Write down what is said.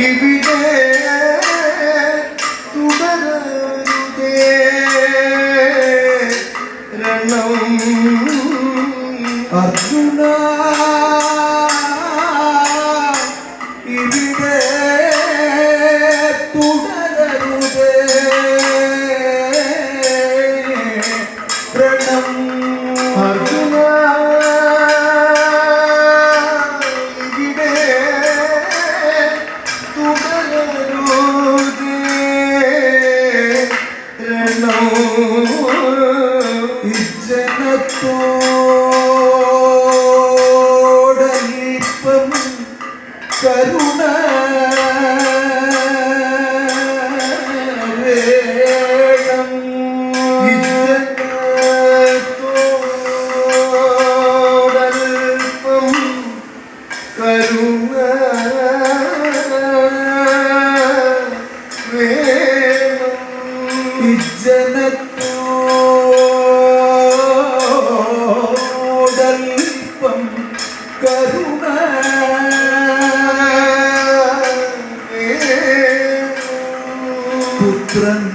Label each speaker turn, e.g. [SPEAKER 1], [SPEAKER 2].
[SPEAKER 1] ഇവിടെ തുടരുതേ രണം അർജുന ഇവിടെ തുടരുതേ രണം അർജുന ജനത്തോടൽപ്പം കരുണ വേണം ജനത്തോടൽപ്പം കരുണ വേണം ജനത്തോടൽപ്പം കരുണ പുത്രൻ